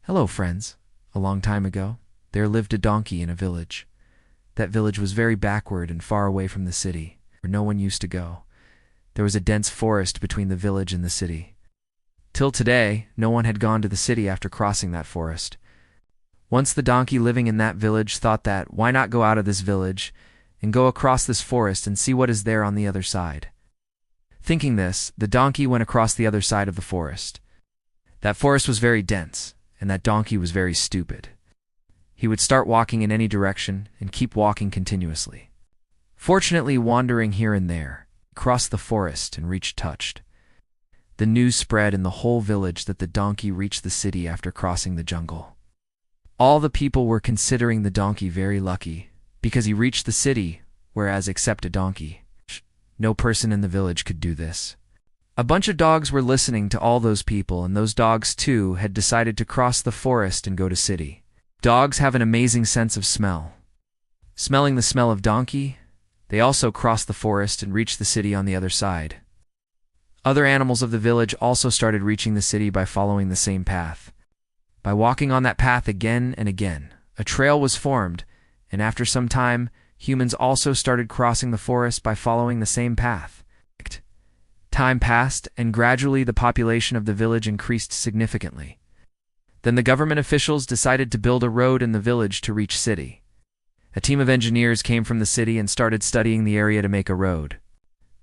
Hello, friends. A long time ago, there lived a donkey in a village. That village was very backward and far away from the city, where no one used to go. There was a dense forest between the village and the city. Till today, no one had gone to the city after crossing that forest. Once the donkey living in that village thought that, why not go out of this village and go across this forest and see what is there on the other side? Thinking this, the donkey went across the other side of the forest. That forest was very dense, and that donkey was very stupid. He would start walking in any direction and keep walking continuously. Fortunately, wandering here and there, he crossed the forest and reached touched. The news spread in the whole village that the donkey reached the city after crossing the jungle. All the people were considering the donkey very lucky, because he reached the city, whereas except a donkey, no person in the village could do this. A bunch of dogs were listening to all those people, and those dogs too had decided to cross the forest and go to city. Dogs have an amazing sense of smell. Smelling the smell of donkey, they also crossed the forest and reached the city on the other side. Other animals of the village also started reaching the city by following the same path. By walking on that path again and again, a trail was formed, and after some time, humans also started crossing the forest by following the same path. Time passed, and gradually the population of the village increased significantly. Then the government officials decided to build a road in the village to reach city. A team of engineers came from the city and started studying the area to make a road.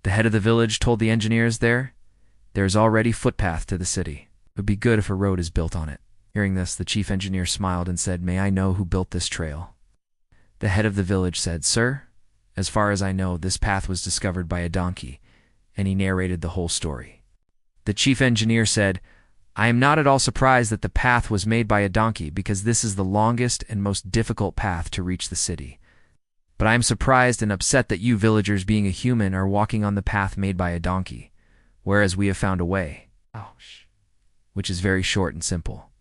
The head of the village told the engineers there's already footpath to the city. It would be good if a road is built on it. Hearing this, the chief engineer smiled and said, "May I know who built this trail?" The head of the village said, "Sir, as far as I know, this path was discovered by a donkey," and he narrated the whole story. The chief engineer said, "I am not at all surprised that the path was made by a donkey, because this is the longest and most difficult path to reach the city. But I am surprised and upset that you villagers, being a human, are walking on the path made by a donkey, whereas we have found a way, which is very short and simple,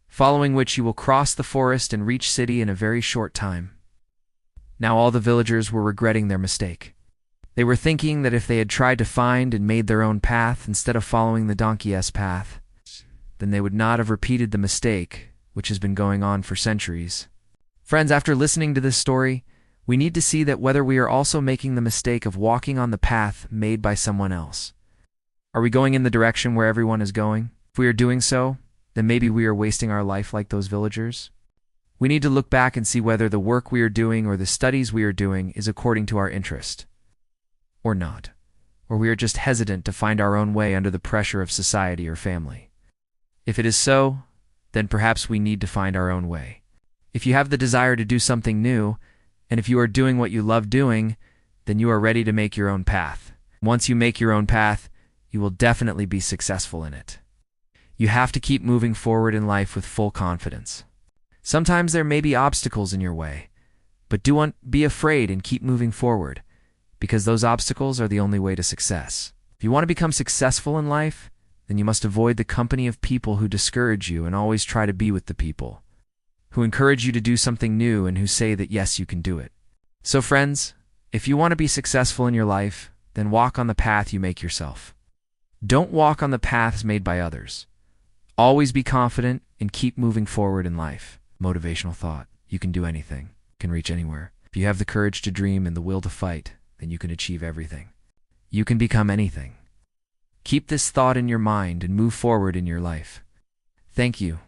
following which you will cross the forest and reach city in a very short time." Now all the villagers were regretting their mistake. They were thinking that if they had tried to find and made their own path instead of following the donkey's path, then they would not have repeated the mistake, which has been going on for centuries. Friends, after listening to this story, we need to see that whether we are also making the mistake of walking on the path made by someone else. Are we going in the direction where everyone is going? If we are doing so, then maybe we are wasting our life like those villagers. We need to look back and see whether the work we are doing or the studies we are doing is according to our interest, or not, or we are just hesitant to find our own way under the pressure of society or family. If it is so, then perhaps we need to find our own way. If you have the desire to do something new, and if you are doing what you love doing, then you are ready to make your own path. Once you make your own path, you will definitely be successful in it. You have to keep moving forward in life with full confidence. Sometimes there may be obstacles in your way, but don't be afraid and keep moving forward, because those obstacles are the only way to success. If you want to become successful in life, then you must avoid the company of people who discourage you, and always try to be with the people who encourage you to do something new and who say that yes, you can do it. So friends, if you want to be successful in your life, then walk on the path you make yourself. Don't walk on the paths made by others. Always be confident and keep moving forward in life. Motivational thought: you can do anything, you can reach anywhere. If you have the courage to dream and the will to fight, then you can achieve everything. You can become anything. Keep this thought in your mind and move forward in your life. Thank you.